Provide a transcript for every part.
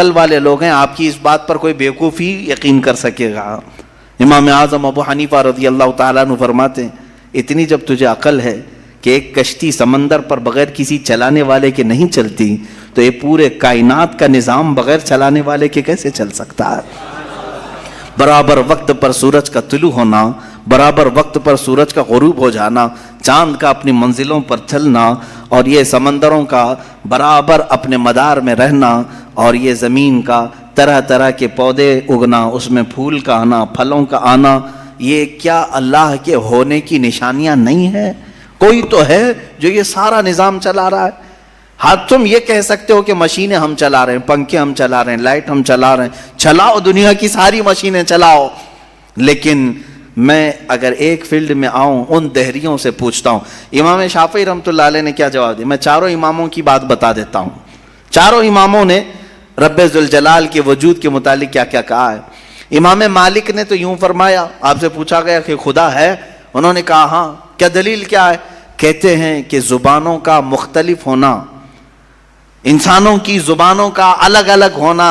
عقل والے لوگ ہیں، آپ کی اس بات پر کوئی بیوقوفی یقین کر سکے گا۔ امام اعظم ابو حنیفہ رضی اللہ تعالیٰ عنہ فرماتے ہیں اتنی جب تجھے عقل ہے کہ ایک کشتی سمندر پر بغیر کسی چلانے والے کے نہیں چلتی، تو یہ پورے کائنات کا نظام بغیر چلانے والے کے کیسے چل سکتا ہے؟ برابر وقت پر سورج کا طلوع ہونا، برابر وقت پر سورج کا غروب ہو جانا، چاند کا اپنی منزلوں پر چلنا، اور یہ سمندروں کا برابر اپنے مدار میں رہنا، اور یہ زمین کا طرح طرح کے پودے اگنا، اس میں پھول کا آنا، پھلوں کا آنا، یہ کیا اللہ کے ہونے کی نشانیاں نہیں ہیں؟ کوئی تو ہے جو یہ سارا نظام چلا رہا ہے۔ ہاں تم یہ کہہ سکتے ہو کہ مشینیں ہم چلا رہے ہیں، پنکھے ہم چلا رہے ہیں، لائٹ ہم چلا رہے ہیں، چلاؤ دنیا کی ساری مشینیں چلاؤ، لیکن میں اگر ایک فیلڈ میں آؤں ان دہریوں سے پوچھتا ہوں۔ امام شافعی رحمۃ اللہ علیہ نے کیا جواب دیا؟ میں چاروں اماموں کی بات بتا دیتا ہوں۔ چاروں اماموں نے رب ذوالجلال کے وجود کے متعلق کیا کیا کہا ہے۔ امام مالک نے تو یوں فرمایا، آپ سے پوچھا گیا کہ خدا ہے، انہوں نے کہا ہاں۔ کیا دلیل کیا ہے؟ کہتے ہیں کہ زبانوں کا مختلف ہونا، انسانوں کی زبانوں کا الگ الگ ہونا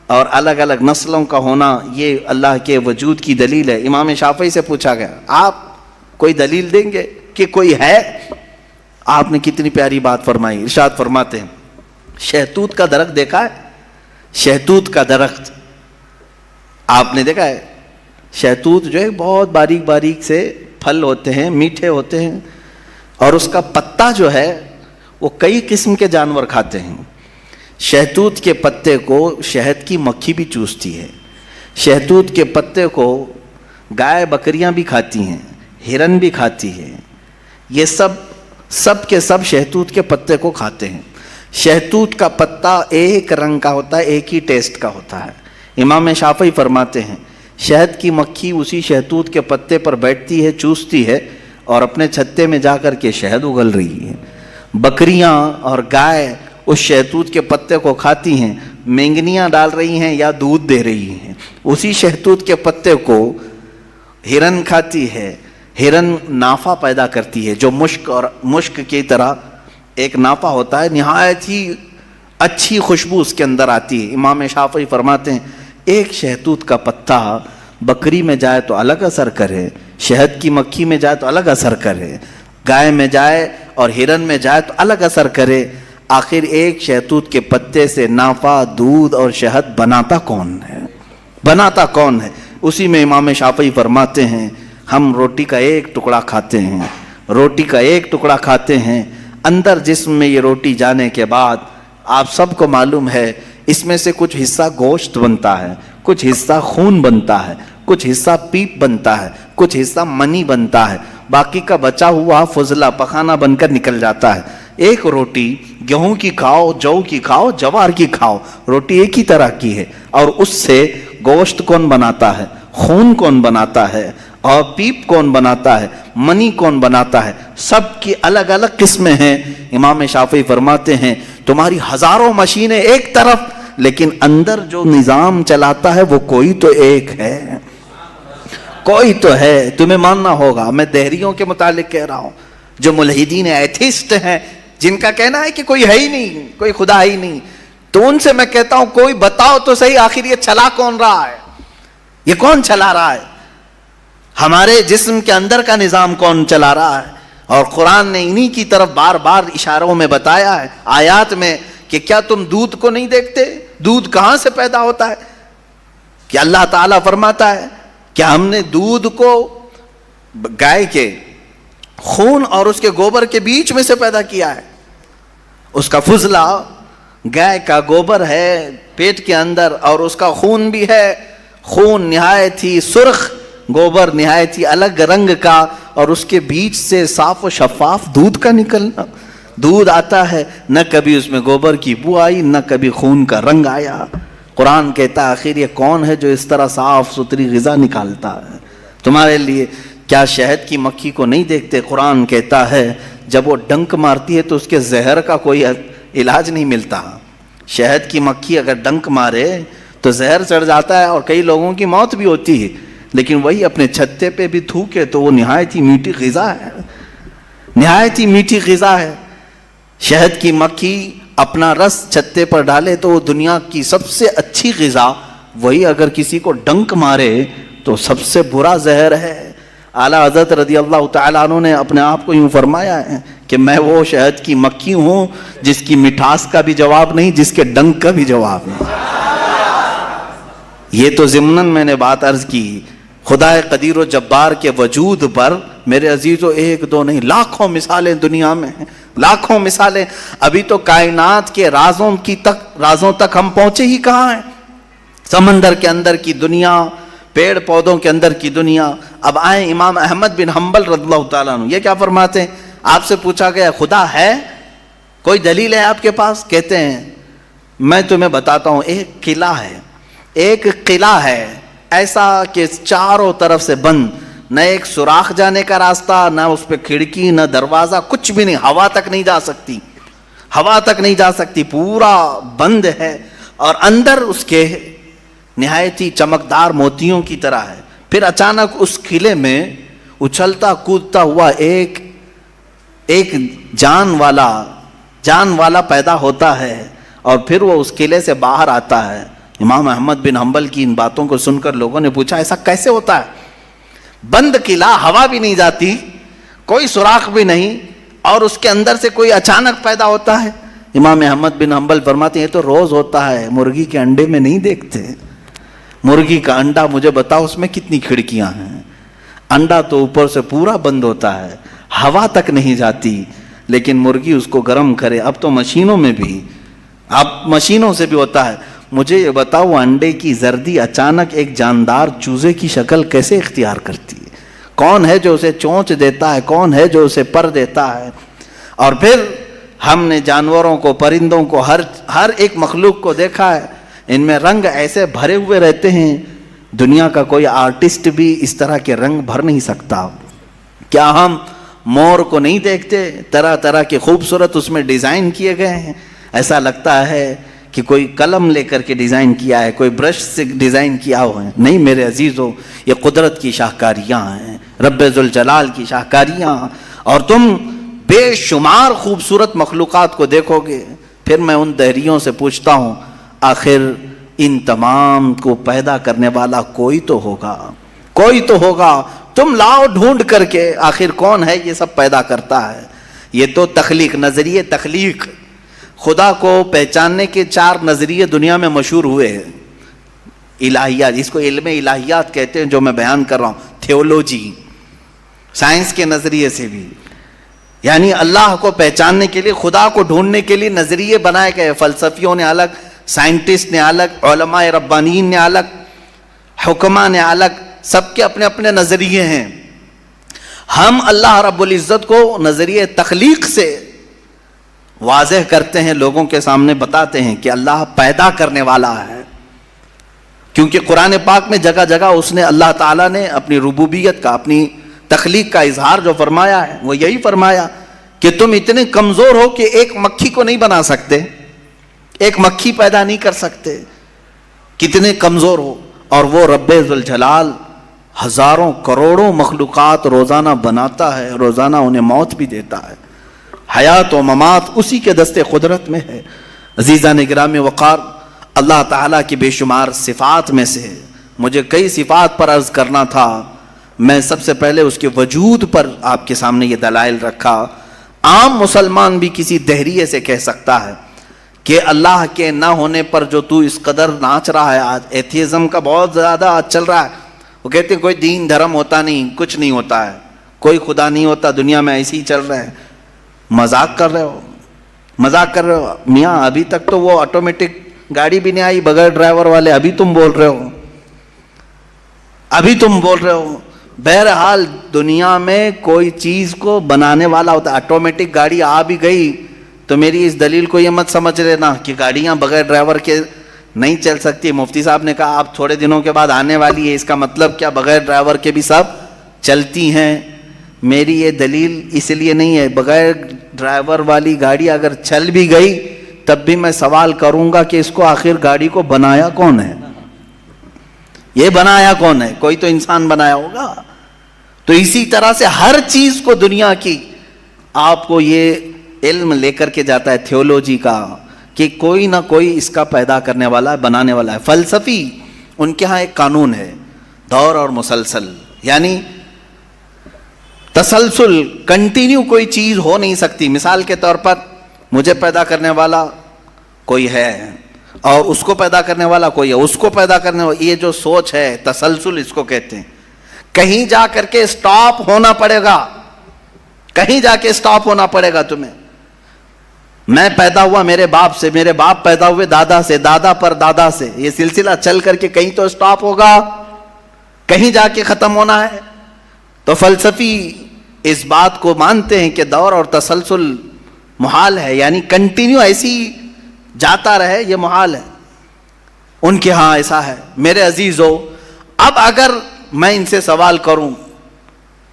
اور الگ الگ نسلوں کا ہونا، یہ اللہ کے وجود کی دلیل ہے۔ امام شافعی سے پوچھا گیا آپ کوئی دلیل دیں گے کہ کوئی ہے؟ آپ نے کتنی پیاری بات فرمائی، ارشاد فرماتے ہیں شہتوت کا درخت دیکھا ہے؟ شہتوت کا درخت آپ نے دیکھا ہے؟ شہتوت جو ہے بہت باریک باریک سے پھل ہوتے ہیں، میٹھے ہوتے ہیں، اور اس کا پتا جو ہے وہ کئی قسم کے جانور کھاتے ہیں۔ شہتوت کے پتے کو شہد کی مکھی بھی چوستی ہے، شہتوت کے پتے کو گائے بکریاں بھی کھاتی ہیں، ہرن بھی کھاتی ہے، یہ سب کے سب شہتوت کے پتے کو کھاتے ہیں۔ شہتوت کا پتا ایک رنگ کا ہوتا ہے، ایک ہی ٹیسٹ کا ہوتا ہے۔ امام شافعی فرماتے ہیں شہد کی مکھی اسی شہتوت کے پتے پر بیٹھتی ہے، چوستی ہے، اور اپنے چھتے میں جا کر کے شہد اگل رہی ہے۔ بکریاں اور گائے اس شہتوت کے پتے کو کھاتی ہیں، مینگنیاں ڈال رہی ہیں یا دودھ دے رہی ہیں۔ اسی شہتوت کے پتے کو ہرن کھاتی ہے، ہرن نافع پیدا کرتی ہے جو مشک کی طرح ایک نافع ہوتا ہے، نہایت ہی اچھی خوشبو اس کے اندر آتی ہے۔ امام شافعی فرماتے ہیں ایک شہتوت کا پتا بکری میں جائے تو الگ اثر کرے، شہد کی مکھی میں جائے تو الگ اثر کرے، گائے میں جائے اور ہرن میں جائے تو الگ اثر کرے، آخر ایک شہتوت کے پتے سے نافع، دودھ اور شہد بناتا کون ہے؟ بناتا کون ہے؟ اسی میں امام شافعی فرماتے ہیں ہم روٹی کا ایک ٹکڑا کھاتے ہیں، روٹی کا ایک ٹکڑا کھاتے ہیں، اندر جسم میں یہ روٹی جانے کے بعد آپ سب کو معلوم ہے اس میں سے کچھ حصہ گوشت بنتا ہے، کچھ حصہ خون بنتا ہے، کچھ حصہ پیپ بنتا ہے، کچھ حصہ منی بنتا ہے، باقی کا بچا ہوا فضلہ پخانہ بن کر نکل جاتا ہے۔ ایک روٹی گیہوں کی کھاؤ، جو کی کھاؤ، جوار کی کھاؤ، روٹی ایک ہی طرح کی ہے، اور اس سے گوشت کون بناتا ہے، خون کون بناتا ہے، اور پیپ کون بناتا ہے، منی کون بناتا ہے، سب کی الگ الگ قسمیں ہیں۔ امام شافعی فرماتے ہیں تمہاری ہزاروں مشینیں ایک طرف، لیکن اندر جو نظام چلاتا ہے وہ کوئی تو ایک ہے، کوئی تو ہے، تمہیں ماننا ہوگا۔ میں دہریوں کے متعلق کہہ رہا ہوں جو ملحدین ایتھیسٹ ہیں، جن کا کہنا ہے کہ کوئی ہے ہی نہیں، کوئی خدا ہی نہیں، تو ان سے میں کہتا ہوں کوئی بتاؤ تو صحیح آخر یہ چلا کون رہا ہے، یہ کون چلا رہا ہے؟ ہمارے جسم کے اندر کا نظام کون چلا رہا ہے؟ اور قرآن نے انہی کی طرف بار بار اشاروں میں بتایا ہے، آیات میں، کہ کیا تم دودھ کو نہیں دیکھتے؟ دودھ کہاں سے پیدا ہوتا ہے؟ کہ اللہ تعالیٰ فرماتا ہے کہ ہم نے دودھ کو گائے کے خون اور اس کے گوبر کے بیچ میں سے پیدا کیا ہے۔ اس کا فضلہ گائے کا گوبر ہے پیٹ کے اندر، اور اس کا خون بھی ہے، خون نہایت ہی سرخ، گوبر نہایت ہی الگ رنگ کا، اور اس کے بیچ سے صاف و شفاف دودھ کا نکلنا، دودھ آتا ہے، نہ کبھی اس میں گوبر کی بو آئی، نہ کبھی خون کا رنگ آیا۔ قرآن کہتا ہے آخر یہ کون ہے جو اس طرح صاف ستھری غذا نکالتا ہے تمہارے لیے؟ کیا شہد کی مکھی کو نہیں دیکھتے؟ قرآن کہتا ہے جب وہ ڈنک مارتی ہے تو اس کے زہر کا کوئی علاج نہیں ملتا۔ شہد کی مکھی اگر ڈنک مارے تو زہر چڑھ جاتا ہے اور کئی لوگوں کی موت بھی ہوتی ہے، لیکن وہی اپنے چھتے پہ بھی تھوکے تو وہ نہایت ہی میٹھی غذا ہے، نہایت ہی میٹھی غذا ہے۔ شہد کی مکھی اپنا رس چھتے پر ڈالے تو وہ دنیا کی سب سے اچھی غذا، وہی اگر کسی کو ڈنک مارے تو سب سے برا زہر ہے۔ اعلیٰ حضرت رضی اللہ تعالیٰ عنہ نے اپنے آپ کو یوں فرمایا ہے کہ میں وہ شہد کی مکھی ہوں جس کی مٹھاس کا بھی جواب نہیں، جس کے ڈنک کا بھی جواب نہیں۔ یہ تو ضمناً میں نے بات عرض کی، خدا قدیر و جبار کے وجود پر میرے عزیزو ایک دو نہیں، لاکھوں مثالیں دنیا میں ہیں، لاکھوں مثالیں۔ ابھی تو کائنات کے رازوں تک ہم پہنچے ہی کہاں ہیں؟ سمندر کے اندر کی دنیا، پیڑ پودوں کے اندر کی دنیا۔ اب آئیں امام احمد بن حنبل رضی اللہ تعالیٰ عنہ، یہ کیا فرماتے ہیں؟ آپ سے پوچھا گیا خدا ہے، کوئی دلیل ہے آپ کے پاس؟ کہتے ہیں میں تمہیں بتاتا ہوں، ایک قلعہ ہے ایسا کہ چاروں طرف سے بند، نہ ایک سوراخ جانے کا راستہ، نہ اس پہ کھڑکی، نہ دروازہ، کچھ بھی نہیں، ہوا تک نہیں جا سکتی، پورا بند ہے، اور اندر اس کے نہایت ہی چمکدار موتیوں کی طرح ہے۔ پھر اچانک اس قلعے میں اچھلتا کودتا ہوا ایک جان والا پیدا ہوتا ہے، اور پھر وہ اس قلعے سے باہر آتا ہے۔ امام احمد بن حنبل کی ان باتوں کو سن کر لوگوں نے پوچھا ایسا کیسے ہوتا ہے؟ بند قلعہ، ہوا بھی نہیں جاتی، کوئی سوراخ بھی نہیں، اور اس کے اندر سے کوئی اچانک پیدا ہوتا ہے۔ امام احمد بن حنبل فرماتے ہیں یہ تو روز ہوتا ہے، مرغی کے انڈے میں نہیں دیکھتے۔ مرغی کا انڈا مجھے بتاؤ اس میں کتنی کھڑکیاں ہیں؟ انڈا تو اوپر سے پورا بند ہوتا ہے، ہوا تک نہیں جاتی، لیکن مرغی اس کو گرم کرے۔ اب تو مشینوں سے بھی ہوتا ہے۔ مجھے یہ بتاؤ انڈے کی زردی اچانک ایک جاندار چوزے کی شکل کیسے اختیار کرتی ہے؟ کون ہے جو اسے چونچ دیتا ہے؟ کون ہے جو اسے پر دیتا ہے؟ اور پھر ہم نے جانوروں کو، پرندوں کو، ہر ایک مخلوق کو دیکھا ہے، ان میں رنگ ایسے بھرے ہوئے رہتے ہیں، دنیا کا کوئی آرٹسٹ بھی اس طرح کے رنگ بھر نہیں سکتا۔ کیا ہم مور کو نہیں دیکھتے؟ طرح طرح کے خوبصورت اس میں ڈیزائن کیے گئے ہیں، ایسا لگتا ہے کہ کوئی قلم لے کر کے ڈیزائن کیا ہے، کوئی برش سے ڈیزائن کیا ہوا ہے۔ نہیں میرے عزیزو، یہ قدرت کی شاہکاریاں ہیں، رب ذوالجلال کی شاہکاریاں، اور تم بے شمار خوبصورت مخلوقات کو دیکھو گے۔ پھر میں ان دہریوں سے پوچھتا ہوں آخر ان تمام کو پیدا کرنے والا کوئی تو ہوگا، تم لاؤ ڈھونڈ کر کے آخر کون ہے یہ سب پیدا کرتا ہے۔ یہ تو تخلیق، نظریے تخلیق، خدا کو پہچاننے کے 4 نظریے دنیا میں مشہور ہوئے ہیں۔ الہیات، اس کو علم الہیات کہتے ہیں جو میں بیان کر رہا ہوں، تھیولوجی، سائنس کے نظریے سے بھی، یعنی اللہ کو پہچاننے کے لیے، خدا کو ڈھونڈنے کے لیے نظریے بنائے گئے، فلسفیوں نے الگ، سائنٹسٹ نے الگ، علماء ربانیین نے الگ، حکماء نے الگ، سب کے اپنے اپنے نظریے ہیں۔ ہم اللہ رب العزت کو نظریے تخلیق سے واضح کرتے ہیں، لوگوں کے سامنے بتاتے ہیں کہ اللہ پیدا کرنے والا ہے، کیونکہ قرآن پاک میں جگہ جگہ اس نے، اللہ تعالیٰ نے اپنی ربوبیت کا، اپنی تخلیق کا اظہار جو فرمایا ہے وہ یہی فرمایا کہ تم اتنے کمزور ہو کہ ایک مکھی کو نہیں بنا سکتے، ایک مکھی پیدا نہیں کر سکتے، کتنے کمزور ہو، اور وہ رب ذوالجلال ہزاروں کروڑوں مخلوقات روزانہ بناتا ہے، روزانہ انہیں موت بھی دیتا ہے، حیات و ممات اسی کے دست قدرت میں ہے۔ عزیزان گرامی وقار، اللہ تعالیٰ کی بے شمار صفات میں سے مجھے کئی صفات پر عرض کرنا تھا، میں سب سے پہلے اس کے وجود پر آپ کے سامنے یہ دلائل رکھا۔ عام مسلمان بھی کسی دہریے سے کہہ سکتا ہے کہ اللہ کے نہ ہونے پر جو تو اس قدر ناچ رہا ہے، آج ایتھیزم کا بہت زیادہ آج چل رہا ہے، وہ کہتے ہیں کوئی دین دھرم ہوتا نہیں، کچھ نہیں ہوتا ہے، کوئی خدا نہیں ہوتا، دنیا میں ایسے ہی چل رہا ہے۔ مذاق کر رہے ہو میاں، ابھی تک تو وہ آٹومیٹک گاڑی بھی نہیں آئی بغیر ڈرائیور والے، ابھی تم بول رہے ہو۔ بہرحال دنیا میں کوئی چیز کو بنانے والا ہوتا ہے، آٹومیٹک گاڑی آ بھی گئی تو میری اس دلیل کو یہ مت سمجھ لینا کہ گاڑیاں بغیر ڈرائیور کے نہیں چل سکتی۔ مفتی صاحب نے کہا آپ تھوڑے دنوں کے بعد آنے والی ہے، اس کا مطلب کیا بغیر ڈرائیور کے بھی سب چلتی ہیں؟ میری یہ دلیل اس لیے نہیں ہے، بغیر ڈرائیور والی گاڑی اگر چل بھی گئی تب بھی میں سوال کروں گا کہ اس کو آخر گاڑی کو بنایا کون ہے؟ یہ بنایا کون ہے؟ کوئی تو انسان بنایا ہوگا۔ تو اسی طرح سے ہر چیز کو دنیا کی آپ کو یہ علم لے کر کے جاتا ہے، تھیولوجی کا، کہ کوئی نہ کوئی اس کا پیدا کرنے والا ہے، بنانے والا ہے. فلسفی ان کے ہاں ایک قانون ہے، دور اور مسلسل، یعنی تسلسل، کنٹینیو کوئی چیز ہو نہیں سکتی. مثال کے طور پر مجھے پیدا کرنے والا کوئی ہے اور اس کو پیدا کرنے والا کوئی ہے، اس کو پیدا کرنے والا، یہ جو سوچ ہے تسلسل اس کو کہتے ہیں. کہیں جا کر کے سٹاپ ہونا پڑے گا، کہیں جا کے سٹاپ ہونا پڑے گا تمہیں. میں پیدا ہوا میرے باپ سے، میرے باپ پیدا ہوئے دادا سے، دادا پر دادا سے، یہ سلسلہ چل کر کے کہیں تو سٹاپ ہوگا، کہیں جا کے ختم ہونا ہے. تو فلسفی اس بات کو مانتے ہیں کہ دور اور تسلسل محال ہے، یعنی کنٹینیو ایسی جاتا رہے، یہ محال ہے. ان کے ہاں ایسا ہے. میرے عزیزو، اب اگر میں ان سے سوال کروں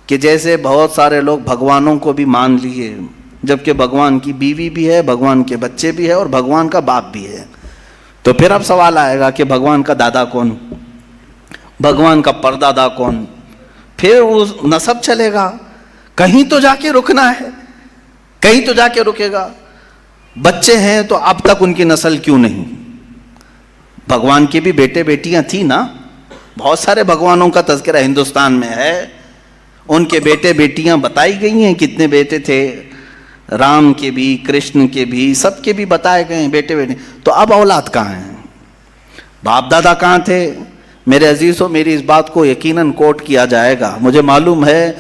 کہ جیسے بہت سارے لوگ بھگوانوں کو بھی مان لیے، جبکہ بھگوان کی بیوی بھی ہے، بھگوان کے بچے بھی ہے اور بھگوان کا باپ بھی ہے، تو پھر اب سوال آئے گا کہ بھگوان کا دادا کون، بھگوان کا پردادا کون؟ پھر وہ نسب چلے گا، کہیں تو جا کے رکنا ہے، کہیں تو جا کے رکے گا. بچے ہیں تو اب تک ان کی نسل کیوں نہیں؟ بھگوان کے بھی بیٹے بیٹیاں تھیں نا، بہت سارے بھگوانوں کا تذکرہ ہندوستان میں ہے، ان کے بیٹے بیٹیاں بتائی گئی ہیں، کتنے بیٹے تھے، رام کے بھی، کرشن کے بھی، سب کے بھی بتائے گئے ہیں بیٹے بیٹے. تو اب اولاد کہاں ہیں؟ باپ دادا کہاں تھے؟ میرے عزیزوں، میری اس بات کو یقیناً کوٹ کیا جائے گا. مجھے معلوم ہے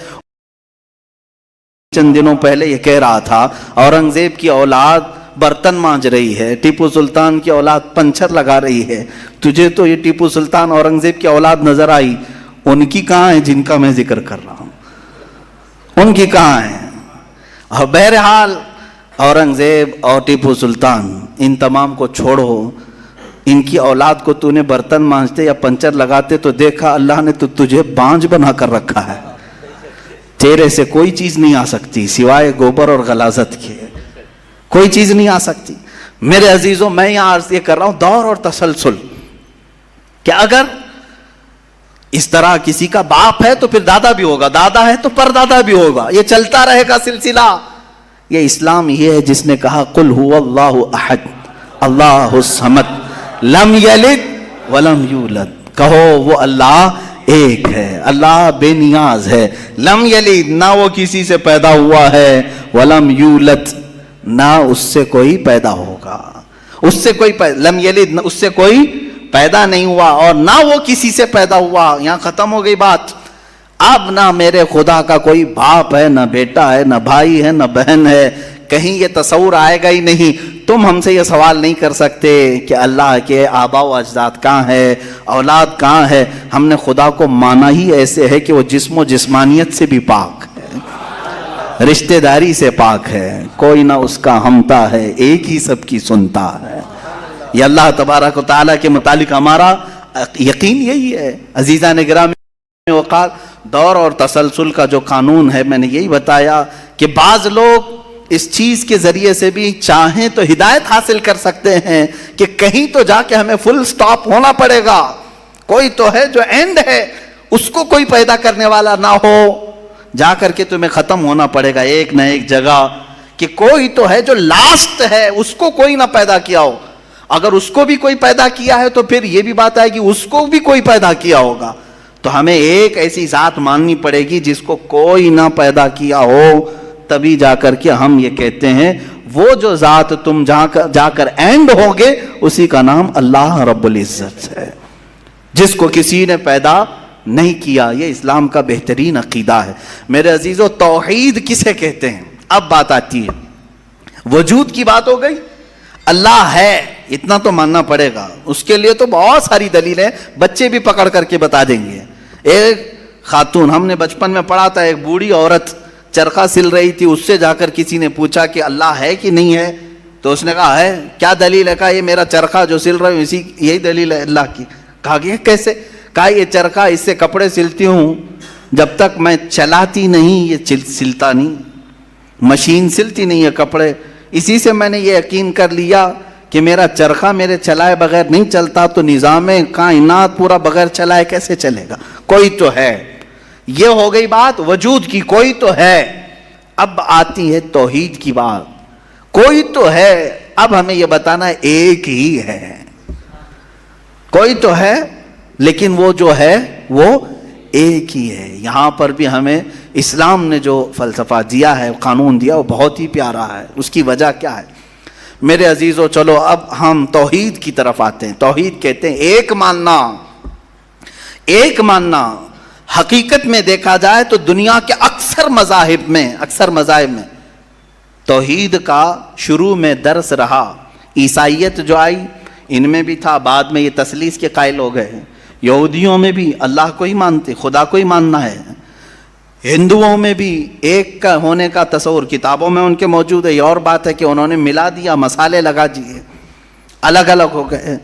چند دنوں پہلے یہ کہہ رہا تھا اورنگزیب کی اولاد برتن مانج رہی ہے، ٹیپو سلطان کی اولاد پنچر لگا رہی ہے. تجھے تو یہ ٹیپو سلطان اورنگزیب کی اولاد نظر آئی، ان کی کہاں ہے جن کا میں ذکر کر رہا ہوں؟ ان کی کہاں ہے؟ اور بہرحال اورنگزیب اور ٹیپو سلطان ان تمام کو چھوڑو، ان کی اولاد کو تو نے برتن مانجتے یا پنچر لگاتے تو دیکھا اللہ نے تو تجھے بانج بنا کر رکھا ہے. تیرے سے کوئی چیز نہیں آ سکتی سوائے گوبر اور غلاظت کے، کوئی چیز نہیں آ سکتی. میرے عزیزوں، میں یہاں عرض یہ کر رہا ہوں دور اور تسلسل، کہ اگر اس طرح کسی کا باپ ہے تو پھر دادا بھی ہوگا، دادا ہے تو پردادا بھی ہوگا، یہ چلتا رہے گا سلسلہ. یہ اسلام یہ ہے جس نے کہا قل هو اللہ احد اللہ الصمد لم یلد ولم یولد. کہو وہ اللہ ایک ہے، اللہ بے نیاز ہے، لم یلد نہ وہ کسی سے پیدا ہوا ہے، ولم یولد نہ اس سے کوئی پیدا ہوگا، اس سے کوئی لم یلد اس سے کوئی پیدا نہیں ہوا اور نہ وہ کسی سے پیدا ہوا. یہاں ختم ہو گئی بات. اب نہ میرے خدا کا کوئی باپ ہے، نہ بیٹا ہے، نہ بھائی ہے، نہ بہن ہے، کہیں یہ تصور آئے گا ہی نہیں. تم ہم سے یہ سوال نہیں کر سکتے کہ اللہ کے آباء و اجداد کہاں ہے، اولاد کہاں ہے. ہم نے خدا کو مانا ہی ایسے ہے کہ وہ جسم و جسمانیت سے بھی پاک ہے، رشتہ داری سے پاک ہے، کوئی نہ اس کا ہمتا ہے، ایک ہی سب کی سنتا ہے. یہ اللہ تبارک و تعالیٰ کے متعلق ہمارا یقین یہی ہے. عزیزان گرامی وقار، دور اور تسلسل کا جو قانون ہے میں نے یہی بتایا کہ بعض لوگ اس چیز کے ذریعے سے بھی چاہیں تو ہدایت حاصل کر سکتے ہیں کہ کہیں تو جا کے ہمیں فل سٹاپ ہونا پڑے گا، کوئی تو ہے جو اینڈ ہے، اس کو کوئی پیدا کرنے والا نہ ہو، جا کر کے تمہیں ختم ہونا پڑے گا ایک نہ ایک جگہ. کہ کوئی تو ہے جو لاسٹ ہے، اس کو کوئی نہ پیدا کیا ہو. اگر اس کو بھی کوئی پیدا کیا ہے تو پھر یہ بھی بات آئے گی اس کو بھی کوئی پیدا کیا ہوگا. تو ہمیں ایک ایسی ذات ماننی پڑے گی جس کو کوئی نہ پیدا کیا ہو، تبھی جا کر کے ہم یہ کہتے ہیں وہ جو ذات تم جا کر اینڈ ہوگے اسی کا نام اللہ رب العزت ہے، جس کو کسی نے پیدا نہیں کیا. یہ اسلام کا بہترین عقیدہ ہے. میرے عزیزو، توحید کسے کہتے ہیں؟ اب بات آتی ہے، وجود کی بات ہو گئی، اللہ ہے اتنا تو ماننا پڑے گا. اس کے لیے تو بہت ساری دلیلیں بچے بھی پکڑ کر کے بتا دیں گے. ایک خاتون، ہم نے بچپن میں پڑھا تھا، ایک بوڑھی عورت چرخہ سل رہی تھی، اس سے جا کر کسی نے پوچھا کہ اللہ ہے کہ نہیں ہے؟ تو اس نے کہا ہے. کیا دلیل ہے؟ کہا یہ میرا چرخہ جو سل رہا ہوں اسی یہی دلیل ہے اللہ کی. کہا کہ کیسے؟ کہا یہ چرخہ اس سے کپڑے سلتی ہوں، جب تک میں چلاتی نہیں یہ سلتا نہیں، مشین سلتی نہیں ہے کپڑے. اسی سے میں نے یہ یقین کر لیا کہ میرا چرخہ میرے چلائے بغیر نہیں چلتا، تو نظام کائنات پورا بغیر چلائے کیسے چلے گا؟ کوئی تو ہے. یہ ہو گئی بات وجود کی، کوئی تو ہے. اب آتی ہے توحید کی بات. کوئی تو ہے. اب ہمیں یہ بتانا ہے ایک ہی ہے، کوئی تو ہے لیکن وہ جو ہے وہ ایک ہی ہے۔ یہاں پر بھی ہمیں اسلام نے جو فلسفہ دیا ہے، قانون دیا، وہ بہت ہی پیارا ہے۔ اس کی وجہ کیا ہے میرے عزیزو؟ چلو اب ہم توحید کی طرف آتے ہیں۔ توحید کہتے ہیں ایک ماننا، ایک ماننا۔ حقیقت میں دیکھا جائے تو دنیا کے اکثر مذاہب میں توحید کا شروع میں درس رہا۔ عیسائیت جو آئی ان میں بھی تھا، بعد میں یہ تثلیث کے قائل ہو گئے۔ یہودیوں میں بھی اللہ کو ہی مانتے، خدا کو ہی ماننا ہے۔ ہندوؤں میں بھی ایک کا ہونے کا تصور کتابوں میں ان کے موجود ہے۔ یہ اور بات ہے کہ انہوں نے ملا دیا، مسالے لگا دیے، الگ الگ ہو گئے۔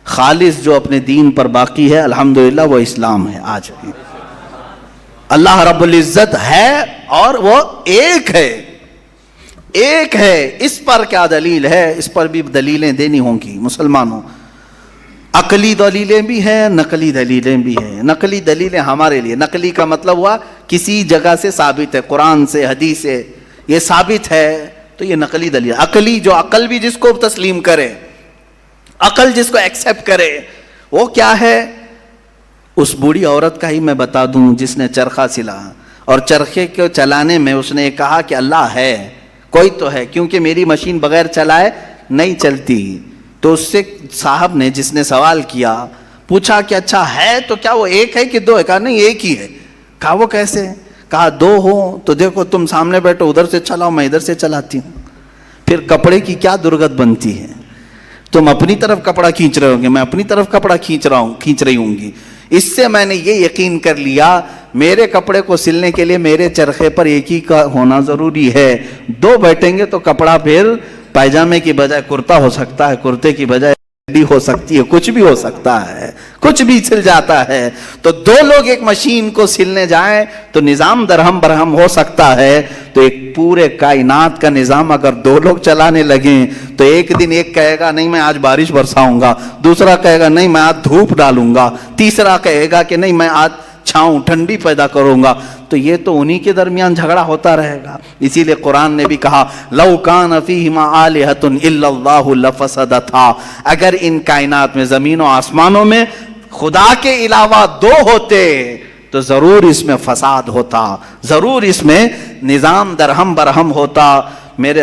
خالص جو اپنے دین پر باقی ہے الحمدللہ وہ اسلام ہے آج بھی۔ اللہ رب العزت ہے اور وہ ایک ہے، ایک ہے۔ اس پر کیا دلیل ہے؟ اس پر بھی دلیلیں دینی ہوں گی مسلمانوں۔ عقلی دلیلیں بھی ہیں، نقلی دلیلیں بھی ہیں۔ نقلی دلیلیں ہمارے لیے، نقلی کا مطلب ہوا کسی جگہ سے ثابت ہے، قرآن سے، حدیث سے یہ ثابت ہے تو یہ نقلی دلیل۔ عقلی جو عقل بھی جس کو تسلیم کرے، عقل جس کو ایکسیپٹ کرے، وہ کیا ہے؟ اس بوڑھی عورت کا ہی میں بتا دوں جس نے چرخہ سلا اور چرخے کو چلانے میں اس نے کہا کہ اللہ ہے، کوئی تو ہے، کیونکہ میری مشین بغیر چلائے نہیں چلتی۔ تو اس سے صاحب نے جس نے سوال کیا پوچھا کہ اچھا ہے تو کیا وہ ایک ہے کہ دو ہے؟ کہا نہیں ایک ہی ہے۔ کہا وہ کیسے؟ کہا دو ہو تو دیکھو تم سامنے بیٹھو، ادھر سے چلاؤ، میں ادھر سے چلاتی ہوں، پھر کپڑے کی کیا درگت بنتی ہے؟ تم اپنی طرف کپڑا کھینچ رہے ہوں گے، میں اپنی طرف کپڑا کھینچ رہی ہوں گی۔ اس سے میں نے یہ یقین کر لیا میرے کپڑے کو سلنے کے لیے میرے چرخے پر ایک ہی کا ہونا ضروری ہے۔ دو بیٹھیں گے تو کپڑا پھر پائجامے کی بجائے کرتا ہو سکتا ہے، کرتے کی بجائے بھی ہو سکتی ہے، کچھ بھی ہو سکتا ہے، کچھ بھی سل جاتا ہے۔ تو دو لوگ ایک مشین کو سلنے جائیں تو نظام درہم برہم ہو سکتا ہے، تو ایک پورے کائنات کا نظام اگر دو لوگ چلانے لگیں تو ایک دن ایک کہے گا نہیں میں آج بارش برساؤں گا، دوسرا کہے گا نہیں میں آج دھوپ ڈالوں گا، تیسرا کہے گا کہ نہیں میں آج چھاؤں ٹھنڈی پیدا کروں گا، تو یہ تو انہی کے درمیان جھگڑا ہوتا رہے گا۔ اسی لیے قرآن نے بھی کہا لو کان فیہما آلہۃ الا اللہ لفسدتا، اگر ان کائنات میں زمین و آسمانوں میں خدا کے علاوہ دو ہوتے تو ضرور اس میں فساد ہوتا، ضرور اس میں نظام درہم برہم ہوتا۔ میرے